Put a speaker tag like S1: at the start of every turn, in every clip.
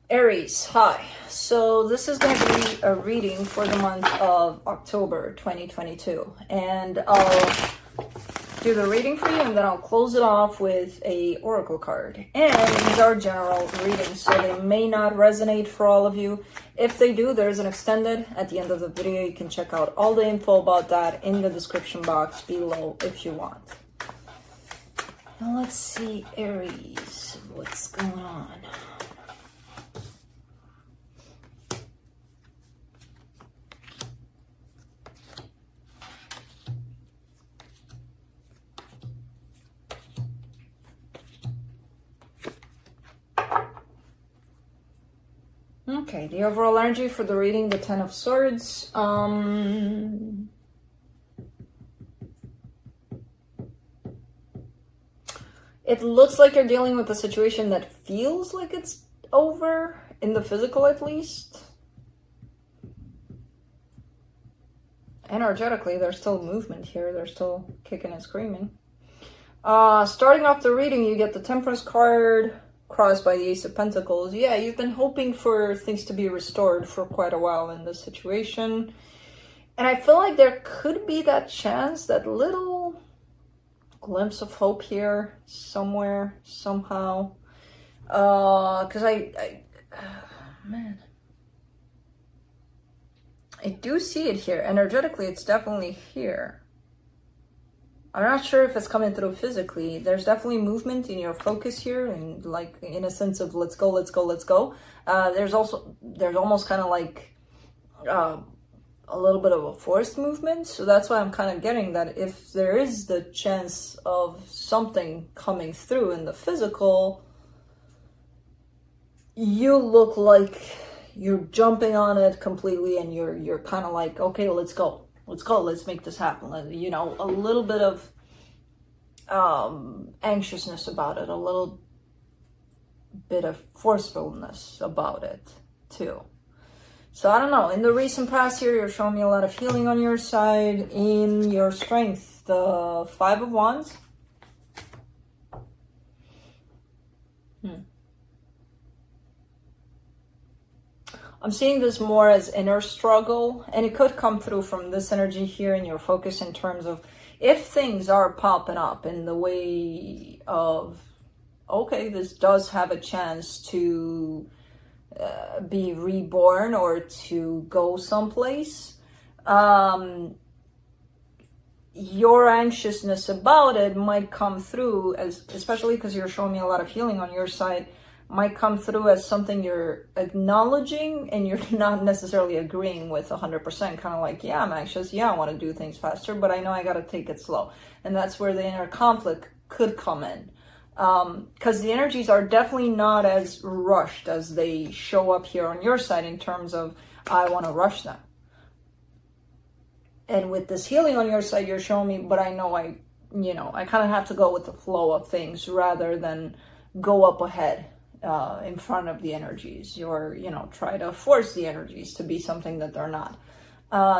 S1: Aries, hi. So this is going to be a reading for the month of October 2022. And I'll do the reading for you and then I'll close it off with a oracle card. And these are general readings, so they may not resonate for all of you. If they do, there's an extended at the end of the video. You can check out all the info about that in the description box below if you want. Now let's see, Aries, what's going on? Okay, the overall energy for the reading, the Ten of Swords. It looks like you're dealing with a situation that feels like it's over, in the physical at least. Energetically, there's still movement here. They're still kicking and screaming. Starting off the reading, you get the Temperance card, crossed by the Ace of Pentacles. Yeah, you've been hoping for things to be restored for quite a while in this situation. And I feel like there could be that chance, that little glimpse of hope here somewhere, somehow. Because man, I do see it here. Energetically, it's definitely here. I'm not sure if it's coming through physically. There's definitely movement in your focus here, and like in a sense of let's go, let's go, let's go. There's almost kind of like a little bit of a forced movement. So that's why I'm kind of getting that if there is the chance of something coming through in the physical, you look like you're jumping on it completely, and you're kind of like, okay, let's go. Let's go. Let's make this happen. You know, a little bit of anxiousness about it, a little bit of forcefulness about it too. So I don't know. In the recent past here, you're showing me a lot of healing on your side, in your strength. The Five of Wands. I'm seeing this more as inner struggle, and it could come through from this energy here in your focus in terms of if things are popping up in the way of, okay, this does have a chance to be reborn or to go someplace. Your anxiousness about it might come through as, especially because you're showing me a lot of healing on your side, might come through as something you're acknowledging and you're not necessarily agreeing with 100%. Kind of like, yeah, I'm anxious. Yeah, I want to do things faster, but I know I got to take it slow. And that's where the inner conflict could come in. Because the energies are definitely not as rushed as they show up here on your side in terms of, I want to rush them. And with this healing on your side, you're showing me, but I know I kind of have to go with the flow of things rather than go up ahead. In front of the energies, or try to force the energies to be something that they're not.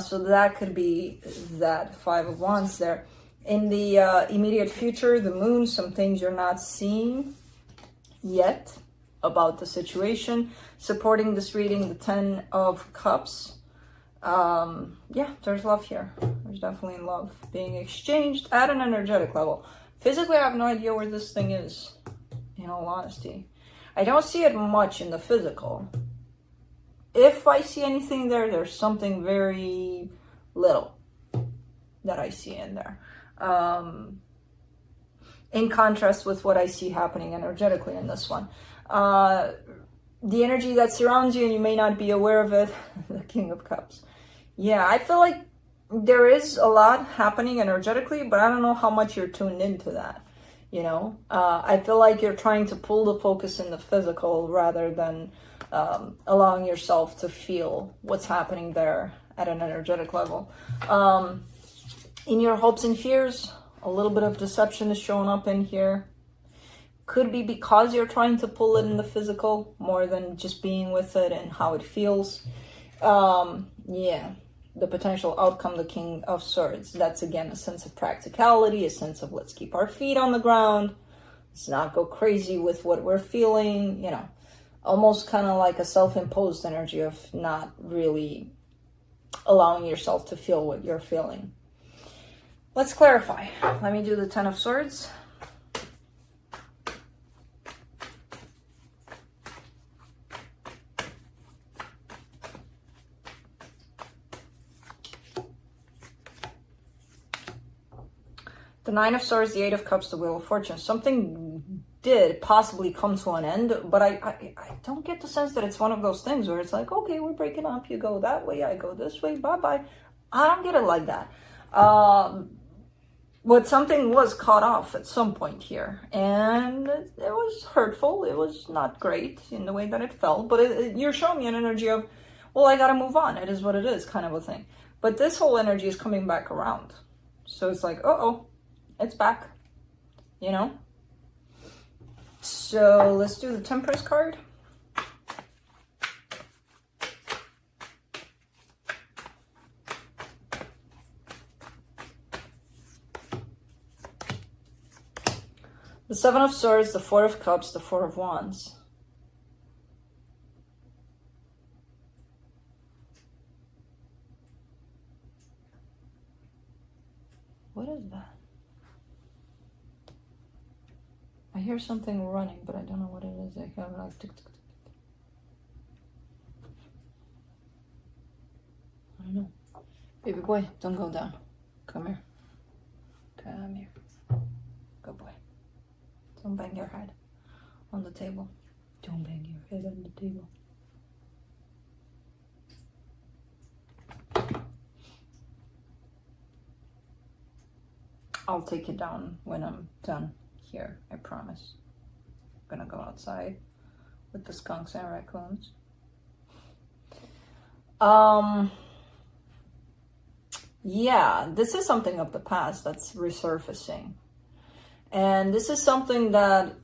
S1: So that could be that Five of Wands there. In the immediate future, the moon, some things you're not seeing yet about the situation. Supporting this reading, the Ten of Cups. Yeah, there's love here. There's definitely love being exchanged at an energetic level. Physically, I have no idea where this thing is, in all honesty. I don't see it much in the physical. If I see anything there, there's something very little that I see in there. In contrast with what I see happening energetically in this one. The energy that surrounds you and you may not be aware of it, the King of Cups. Yeah, I feel like there is a lot happening energetically, but I don't know how much you're tuned into that. I feel like you're trying to pull the focus in the physical rather than allowing yourself to feel what's happening there at an energetic level. In your hopes and fears, a little bit of deception is showing up in here. Could be because you're trying to pull it in the physical more than just being with it and how it feels. Yeah. The potential outcome, the King of Swords. That's again a sense of practicality, a sense of let's keep our feet on the ground. Let's not go crazy with what we're feeling, almost kind of like a self-imposed energy of not really allowing yourself to feel what you're feeling. Let's clarify. Let me do the Ten of Swords. The Nine of Swords, the Eight of Cups, the Wheel of Fortune. Something did possibly come to an end, but I don't get the sense that it's one of those things where it's like, okay, we're breaking up. You go that way, I go this way, bye-bye. I don't get it like that. But something was cut off at some point here, and it was hurtful. It was not great in the way that it felt, but you're showing me an energy of, well, I gotta move on. It is what it is, kind of a thing. But this whole energy is coming back around. So it's like, uh-oh. It's back, you know? So let's do the Temperance card. The Seven of Swords, the Four of Cups, the Four of Wands. What is that? I hear something running, but I don't know what it is. I hear like tick, tick, tick. I don't know. Baby boy, don't go down. Come here. Come here. Good boy. Don't bang your head on the table. Don't bang your head on the table. I'll take it down when I'm done. Here, I promise. I'm gonna go outside with the skunks and raccoons. Yeah, this is something of the past that's resurfacing. And this is something that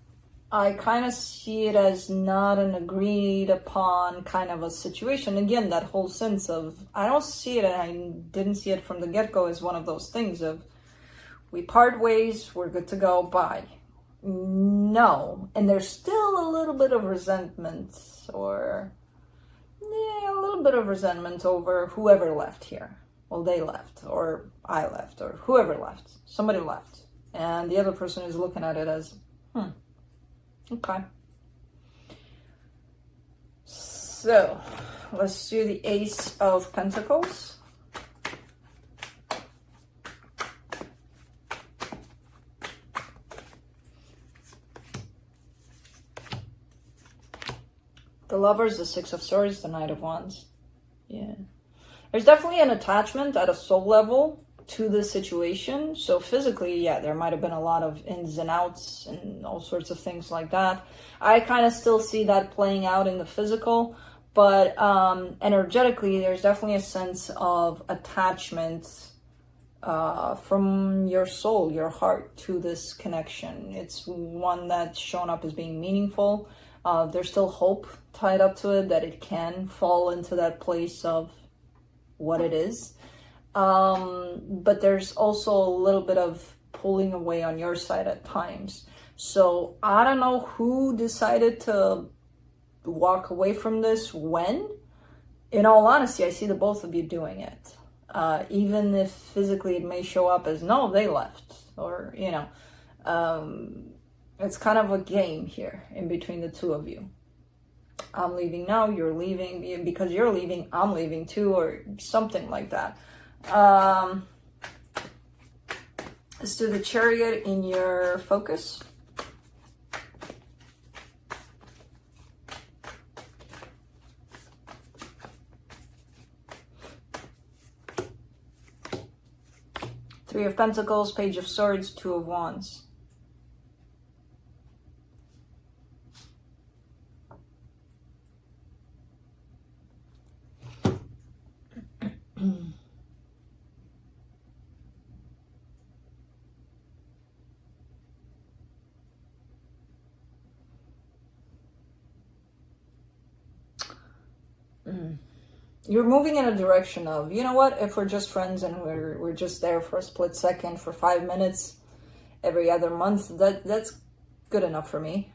S1: I kind of see it as not an agreed upon kind of a situation. Again, that whole sense of, I don't see it, and I didn't see it from the get-go as one of those things of, we part ways, we're good to go, bye. No, and there's still a little bit of resentment, or yeah, a little bit of resentment over whoever left here. Well, they left, or I left, or whoever left. Somebody left, and the other person is looking at it as, okay. So let's do the Ace of Pentacles. The Lovers, the Six of Swords, the Knight of Wands. Yeah. There's definitely an attachment at a soul level to this situation. So physically, yeah, there might have been a lot of ins and outs and all sorts of things like that. I kind of still see that playing out in the physical. But energetically, there's definitely a sense of attachment from your soul, your heart, to this connection. It's one that's shown up as being meaningful. There's still hope tied up to it that it can fall into that place of what it is. But there's also a little bit of pulling away on your side at times. So I don't know who decided to walk away from this when. In all honesty, I see the both of you doing it. Even if physically it may show up as, no, they left. Or, you know, it's kind of a game here in between the two of you. I'm leaving now, you're leaving. Because you're leaving, I'm leaving too, or something like that. Let's do the Chariot in your focus. Three of Pentacles, Page of Swords, Two of Wands. You're moving in a direction of, you know what, if we're just friends and we're just there for a split second, for 5 minutes every other month, that's good enough for me.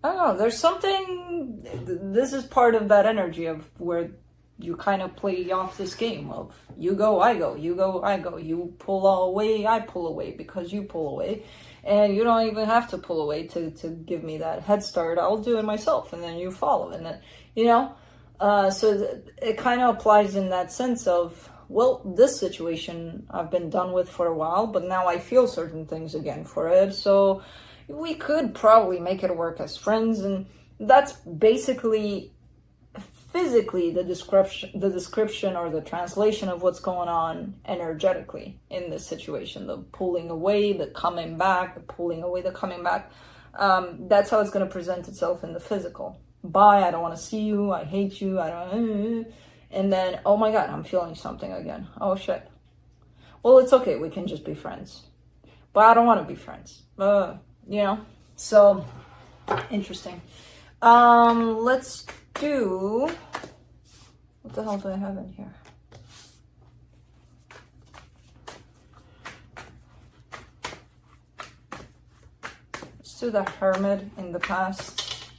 S1: I don't know, there's something, this is part of that energy of where you kind of play off this game of you go, I go, you go, I go, you pull away, I pull away because you pull away. And you don't even have to pull away to give me that head start. I'll do it myself, and then you follow. And then, you know, so it kind of applies in that sense of, well, this situation I've been done with for a while, but now I feel certain things again for it. So we could probably make it work as friends. And that's basically physically the description or the translation of what's going on energetically in this situation. The pulling away, the coming back, the pulling away, the coming back. That's how it's going to present itself in the physical. Bye, I don't want to see you, I hate you, I don't. And then, oh my God, I'm feeling something again. Oh shit. Well, it's okay, we can just be friends. But I don't want to be friends. You know, so interesting. Let's do, what the hell do I have in here? Let's do the Hermit in the past.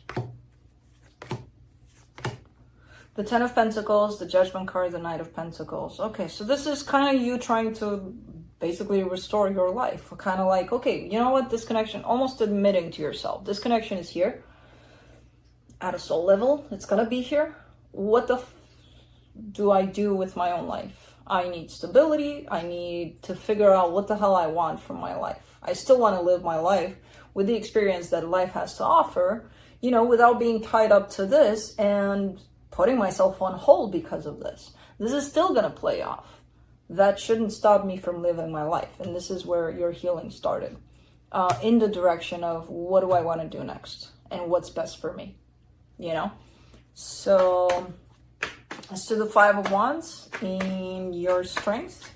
S1: The Ten of Pentacles, the Judgment card, the Knight of Pentacles. Okay, so this is kind of you trying to basically restore your life. Kind of like, okay, you know what, this connection, almost admitting to yourself, this connection is here. At a soul level, it's gonna be here. What the do I do with my own life? I need stability. I need to figure out what the hell I want from my life. I still want to live my life with the experience that life has to offer, you know, without being tied up to this and putting myself on hold because of this. This is still gonna play off. That shouldn't stop me from living my life. And this is where your healing started. In the direction of what do I want to do next? And what's best for me? You know, so let's do the Five of Wands in your strength.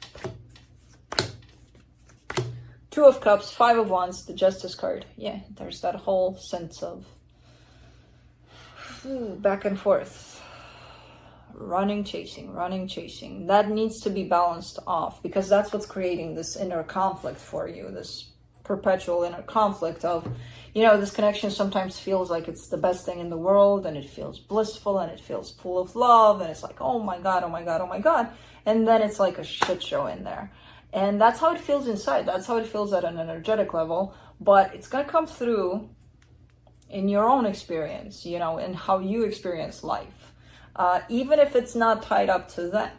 S1: Two of Cups, Five of Wands, the Justice card. Yeah, there's that whole sense of back and forth, running, chasing. That needs to be balanced off because that's what's creating this inner conflict for you, this perpetual inner conflict of, you know, this connection sometimes feels like it's the best thing in the world and it feels blissful and it feels full of love and it's like, oh my God, oh my God, oh my God. And then it's like a shit show in there. And that's how it feels inside. That's how it feels at an energetic level, but it's going to come through in your own experience, you know, and how you experience life, even if it's not tied up to them.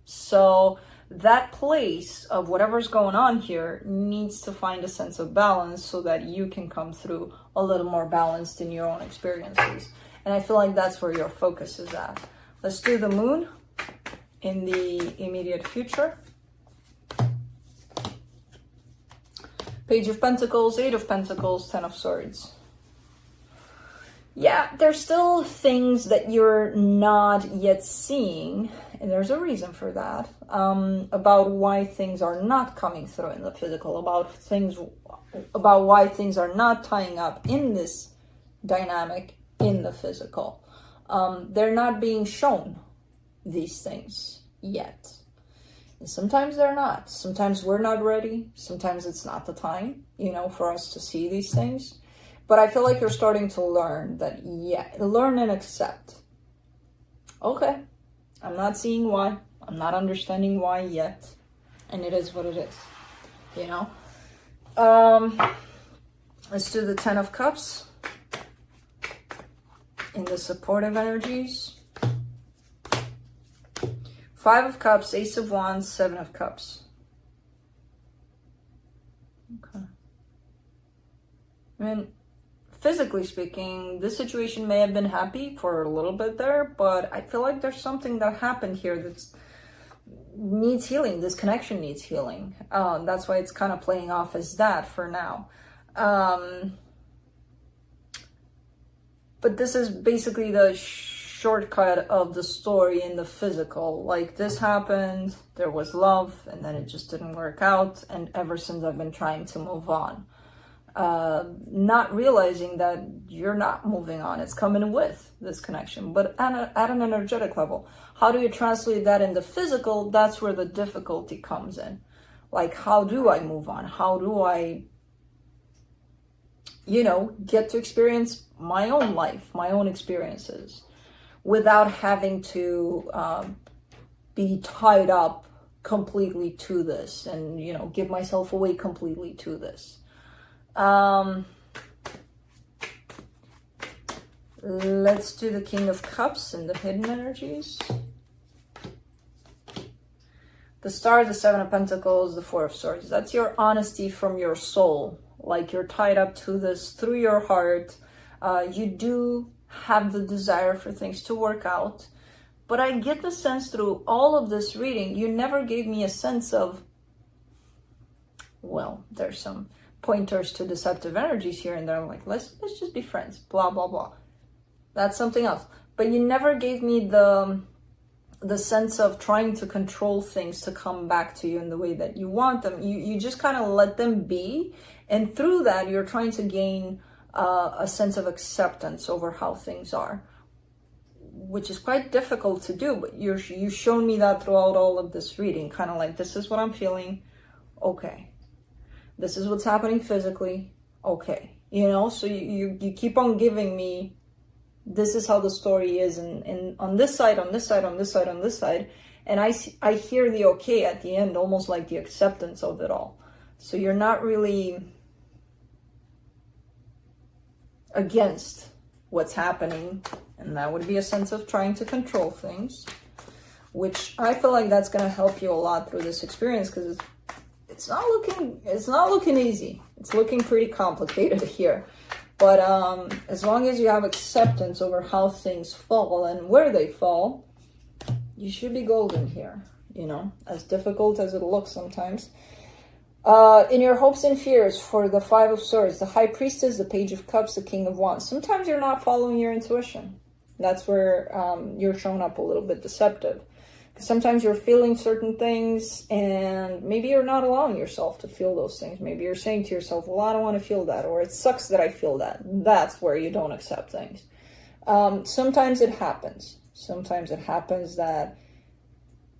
S1: So that place of whatever's going on here needs to find a sense of balance so that you can come through a little more balanced in your own experiences. And I feel like that's where your focus is at. Let's do the Moon in the immediate future. Page of Pentacles, Eight of Pentacles, Ten of Swords. Yeah, there's still things that you're not yet seeing, and there's a reason for that, about why things are not coming through in the physical, about why things are not tying up in this dynamic in the physical. They're not being shown, these things, yet. And sometimes they're not. Sometimes we're not ready. Sometimes it's not the time, you know, for us to see these things. But I feel like you're starting to learn that, yeah, learn and accept. Okay, I'm not seeing why. I'm not understanding why yet. And it is what it is, you know? Let's do the Ten of Cups in the supportive energies. Five of Cups, Ace of Wands, Seven of Cups. Okay. I mean, physically speaking, this situation may have been happy for a little bit there, but I feel like there's something that happened here that needs healing. This connection needs healing. That's why it's kind of playing off as that for now. But this is basically the shortcut of the story in the physical. Like, this happened, there was love, and then it just didn't work out, and ever since I've been trying to move on. Not realizing that you're not moving on. It's coming with this connection, but at an energetic level. How do you translate that in the physical? That's where the difficulty comes in. Like, how do I move on? How do I you know, get to experience my own life, my own experiences, without having to be tied up completely to this and, you know, give myself away completely to this. Let's do the King of Cups and the hidden energies. The Star, the Seven of Pentacles, the Four of Swords. That's your honesty from your soul. Like you're tied up to this through your heart. You do have the desire for things to work out. But I get the sense through all of this reading, you never gave me a sense of, well, there's some pointers to deceptive energies here and there. I'm like, let's just be friends, blah, blah, blah. That's something else. But you never gave me the sense of trying to control things to come back to you in the way that you want them. You just kind of let them be. And through that, you're trying to gain a sense of acceptance over how things are, which is quite difficult to do. But you've shown me that throughout all of this reading, kind of like, this is what I'm feeling. Okay. This is what's happening physically. Okay. You know, so you keep on giving me, this is how the story is, and on this side, on this side, on this side, on this side. And I hear the okay at the end, almost like the acceptance of it all. So you're not really against what's happening. And that would be a sense of trying to control things, which I feel like that's going to help you a lot through this experience, because it's not looking easy. It's looking pretty complicated here. But as long as you have acceptance over how things fall and where they fall, you should be golden here, you know, as difficult as it looks sometimes. In your hopes and fears, for the Five of Swords, the High Priestess, the Page of Cups, the King of Wands. Sometimes you're not following your intuition. That's where you're showing up a little bit deceptive. Sometimes you're feeling certain things and maybe you're not allowing yourself to feel those things. Maybe you're saying to yourself, well, I don't want to feel that, or it sucks that I feel that. That's where you don't accept things. Sometimes it happens. Sometimes it happens that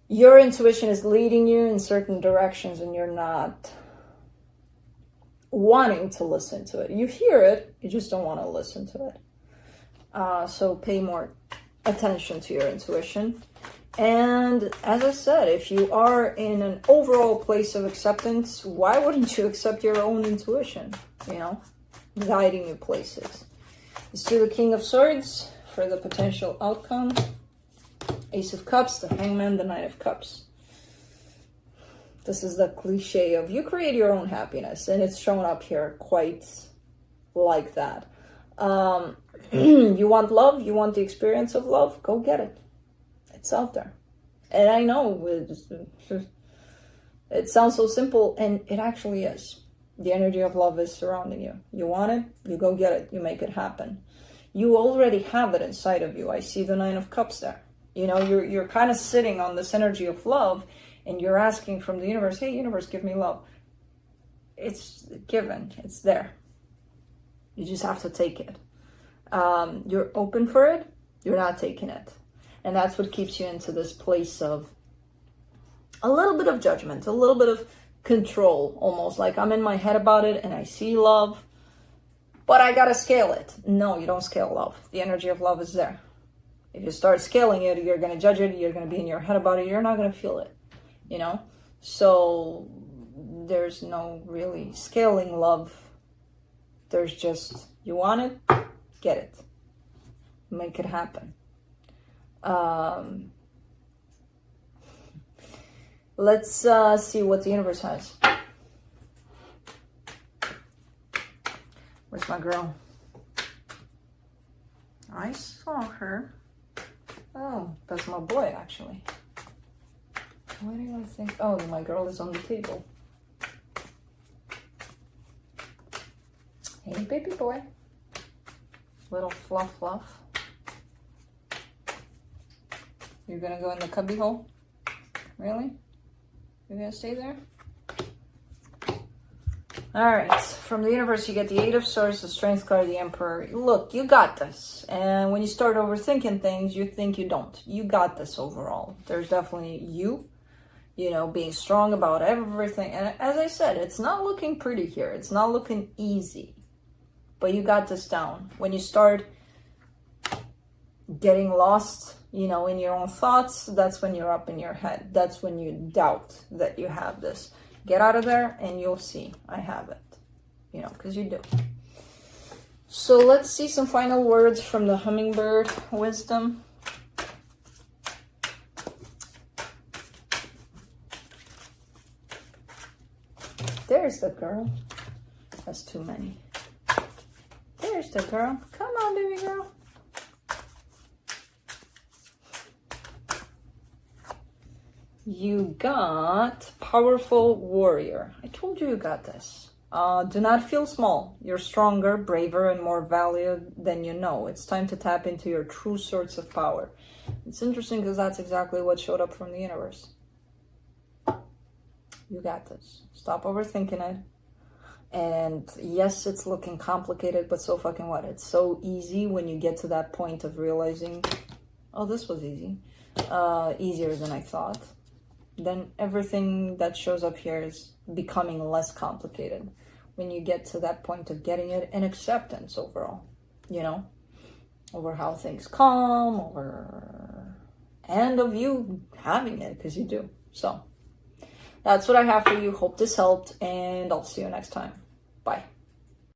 S1: your intuition is leading you in certain directions and you're not wanting to listen to it. You hear it, you just don't want to listen to it. So pay more attention to your intuition. And as I said, if you are in an overall place of acceptance, why wouldn't you accept your own intuition, you know, guiding you places? Let's do the King of Swords for the potential outcome. Ace of Cups, the Hangman, the Knight of Cups. This is the cliche of you create your own happiness, and it's shown up here quite like that. You want love, you want the experience of love, go get it. It's out there. And I know it sounds so simple, and it actually is. The energy of love is surrounding you. You want it, you go get it, you make it happen. You already have it inside of you. I see the Nine of Cups there. You know, you're kind of sitting on this energy of love, and you're asking from the universe, hey, universe, give me love. It's given. It's there. You just have to take it. You're open for it. You're not taking it. And that's what keeps you into this place of a little bit of judgment, a little bit of control, almost like I'm in my head about it and I see love, but I gotta scale it. No, you don't scale love. The energy of love is there. If you start scaling it, you're gonna judge it, you're gonna be in your head about it, you're not gonna feel it, you know? So there's no really scaling love. There's just, you want it, get it. Make it happen. Let's see what the universe has. Where's my girl? I saw her. Oh, that's my boy, actually. What do I think? Oh, my girl is on the table. Hey, baby boy. Little fluff. You're gonna go in the cubby hole? Really? You're gonna stay there? Alright, from the universe you get the Eight of Swords, the Strength card, the Emperor. Look, you got this. And when you start overthinking things, you think you don't. You got this overall. There's definitely you know, being strong about everything. And as I said, it's not looking pretty here. It's not looking easy. but you got this down. When you start getting lost, you know, in your own thoughts, that's when you're up in your head. That's when you doubt that you have this. Get out of there and you'll see I have it, you know, because you do. So let's see some final words from the hummingbird wisdom. There's the girl. That's too many. There's the girl. Come on, baby girl. You got powerful warrior. I told you you got this. Do not feel small. You're stronger, braver, and more valued than you know. It's time to tap into your true source of power. It's interesting because that's exactly what showed up from the universe. You got this. Stop overthinking it. And yes, it's looking complicated, but so fucking what? It's so easy when you get to that point of realizing, oh, this was easy. Easier than I thought. Then everything that shows up here is becoming less complicated when you get to that point of getting it, and acceptance overall, you know, over how things come, over, and of you having it, because you do. So that's what I have for you. Hope this helped, and I'll see you next time. Bye.